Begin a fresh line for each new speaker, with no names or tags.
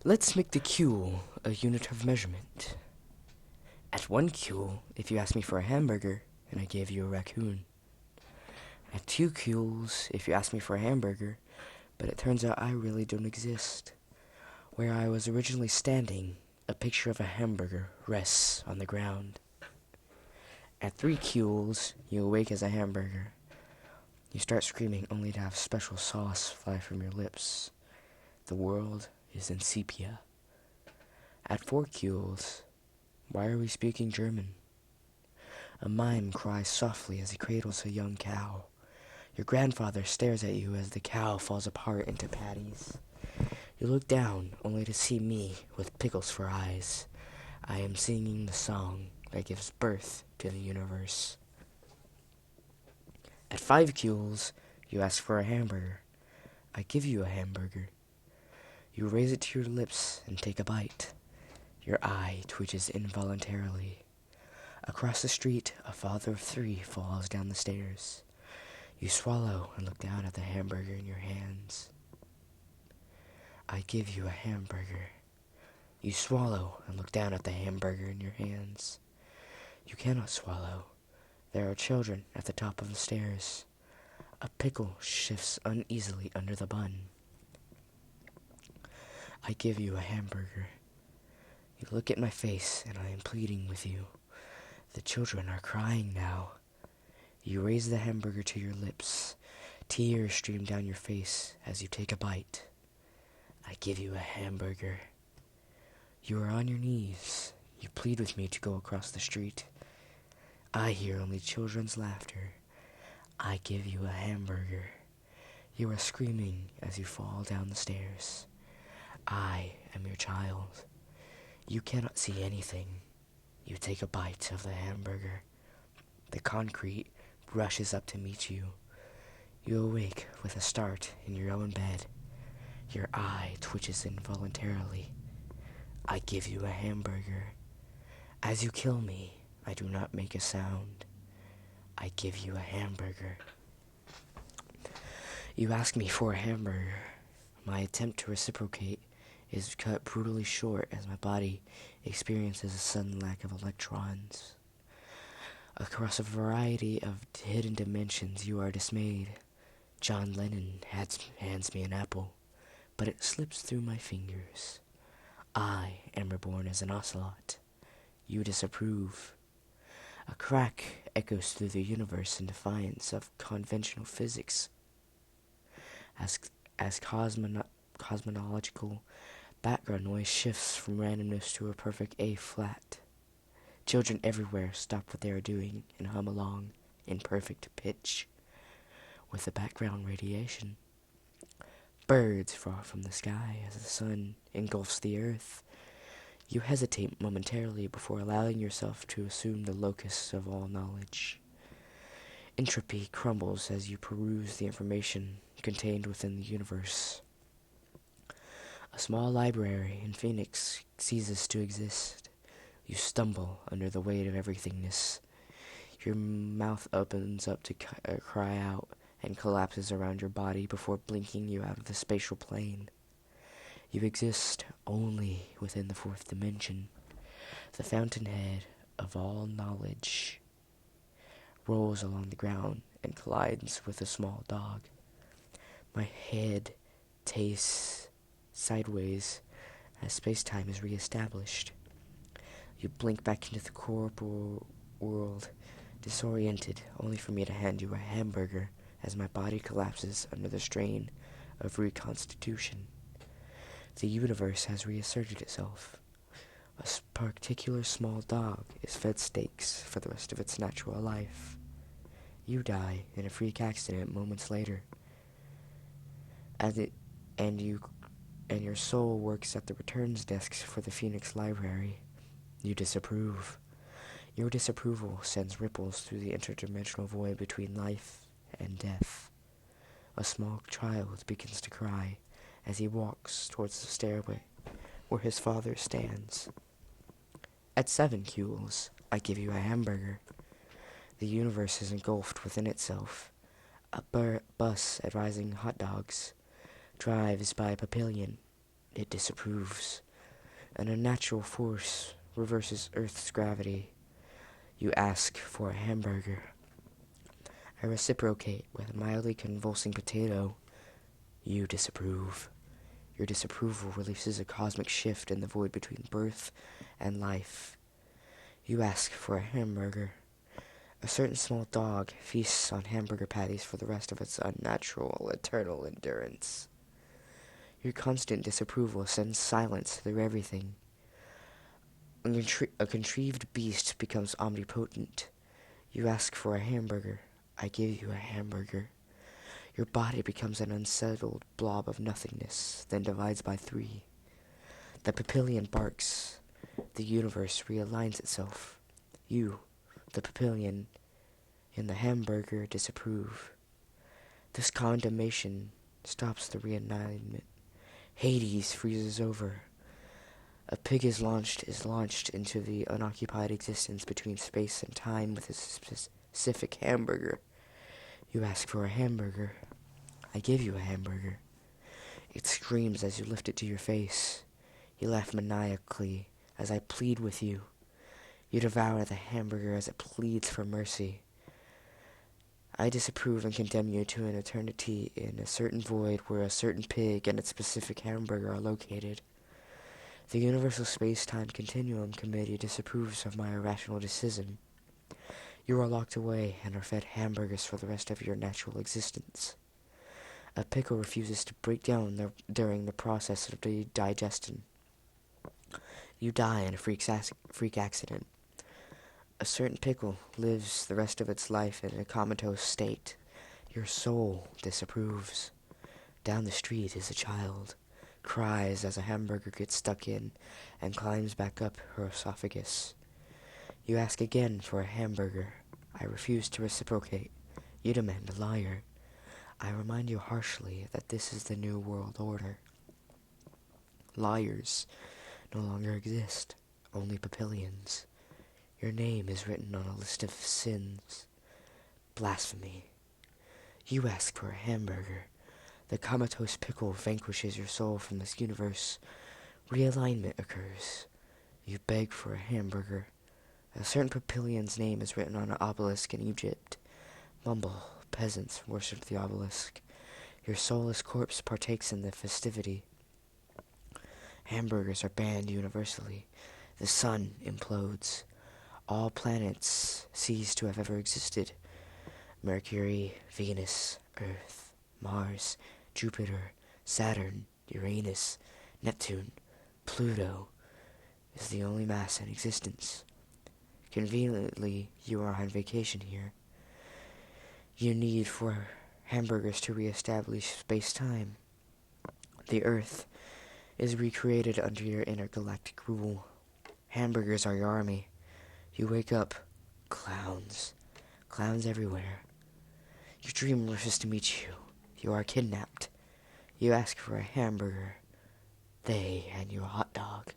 Let's make the cule a unit of measurement. At 1 cule, if you asked me for a hamburger, and I gave you a raccoon. At 2 cules, if you asked me for a hamburger, but it turns out I really don't exist. Where I was originally standing, a picture of a hamburger rests on the ground. At 3 cules, you awake as a hamburger. You start screaming only to have special sauce fly from your lips. The world is in sepia. At 4 cules, why are we speaking German? A mime cries softly as he cradles a young cow. Your grandfather stares at you as the cow falls apart into patties. You look down only to see me with pickles for eyes. I am singing the song that gives birth to the universe. At 5 cules, you ask for a hamburger. I give you a hamburger. You raise it to your lips and take a bite. Your eye twitches involuntarily. Across the street, a father of 3 falls down the stairs. You swallow and look down at the hamburger in your hands. I give you a hamburger. You swallow and look down at the hamburger in your hands. You cannot swallow. There are children at the top of the stairs. A pickle shifts uneasily under the bun. I give you a hamburger. You look at my face and I am pleading with you. The children are crying now. You raise the hamburger to your lips. Tears stream down your face as you take a bite. I give you a hamburger. You are on your knees. You plead with me to go across the street. I hear only children's laughter. I give you a hamburger. You are screaming as you fall down the stairs. I am your child. You cannot see anything. You take a bite of the hamburger. The concrete rushes up to meet you. You awake with a start in your own bed. Your eye twitches involuntarily. I give you a hamburger. As you kill me, I do not make a sound. I give you a hamburger. You ask me for a hamburger. My attempt to reciprocate is cut brutally short as my body experiences a sudden lack of electrons. Across a variety of hidden dimensions, you are dismayed. John Lennon hands me an apple, but it slips through my fingers. I am reborn as an ocelot. You disapprove. A crack echoes through the universe in defiance of conventional physics. As cosmological background noise shifts from randomness to a perfect A flat. Children everywhere stop what they are doing and hum along in perfect pitch with the background radiation. Birds fall from the sky as the sun engulfs the earth. You hesitate momentarily before allowing yourself to assume the locus of all knowledge. Entropy crumbles as you peruse the information contained within the universe. A small library in Phoenix ceases to exist. You stumble under the weight of everythingness. Your mouth opens up to cry out and collapses around your body before blinking you out of the spatial plane. You exist only within the 4th dimension. The fountainhead of all knowledge rolls along the ground and collides with a small dog. My head tastes sideways as space-time is reestablished. You blink back into the corporeal world, disoriented, only for me to hand you a hamburger as my body collapses under the strain of reconstitution. The universe has reasserted itself. A particular small dog is fed steaks for the rest of its natural life. You die in a freak accident moments later. And your soul works at the returns desks for the Phoenix Library. You disapprove. Your disapproval sends ripples through the interdimensional void between life and death. A small child begins to cry as he walks towards the stairway where his father stands. At 7 cules, I give you a hamburger. The universe is engulfed within itself. A bus advising hot dogs drives by a pavilion. It disapproves. An unnatural force reverses Earth's gravity. You ask for a hamburger. I reciprocate with a mildly convulsing potato. You disapprove. Your disapproval releases a cosmic shift in the void between birth and life. You ask for a hamburger. A certain small dog feasts on hamburger patties for the rest of its unnatural, eternal endurance. Your constant disapproval sends silence through everything. A contrived beast becomes omnipotent. You ask for a hamburger. I give you a hamburger. Your body becomes an unsettled blob of nothingness, then divides by 3. The papillion barks. The universe realigns itself. You, the papillion, and the hamburger disapprove. This condemnation stops the realignment. Hades freezes over. A pig is launched into the unoccupied existence between space and time with a specific hamburger. You ask for a hamburger. I give you a hamburger. It screams as you lift it to your face. You laugh maniacally as I plead with you. You devour the hamburger as it pleads for mercy. I disapprove and condemn you to an eternity in a certain void where a certain pig and its specific hamburger are located. The Universal Space-Time Continuum Committee disapproves of my irrational decision. You are locked away and are fed hamburgers for the rest of your natural existence. A pickle refuses to break down during the process of digestion. You die in a freak accident. A certain pickle lives the rest of its life in a comatose state. Your soul disapproves. Down the street is a child, cries as a hamburger gets stuck in and climbs back up her esophagus. You ask again for a hamburger. I refuse to reciprocate. You demand a liar. I remind you harshly that this is the New World Order. Liars no longer exist, only papillions. Your name is written on a list of sins. Blasphemy. You ask for a hamburger. The comatose pickle vanquishes your soul from this universe. Realignment occurs. You beg for a hamburger. A certain papillion's name is written on an obelisk in Egypt. Mumble, peasants worship the obelisk. Your soulless corpse partakes in the festivity. Hamburgers are banned universally. The sun implodes. All planets cease to have ever existed. Mercury, Venus, Earth, Mars, Jupiter, Saturn, Uranus, Neptune, Pluto is the only mass in existence. Conveniently, you are on vacation here. You need for hamburgers to reestablish space-time. The Earth is recreated under your intergalactic rule. Hamburgers are your army. You wake up. Clowns. Clowns everywhere. Your dream rushes to meet you. You are kidnapped. You ask for a hamburger. They and your hot dog.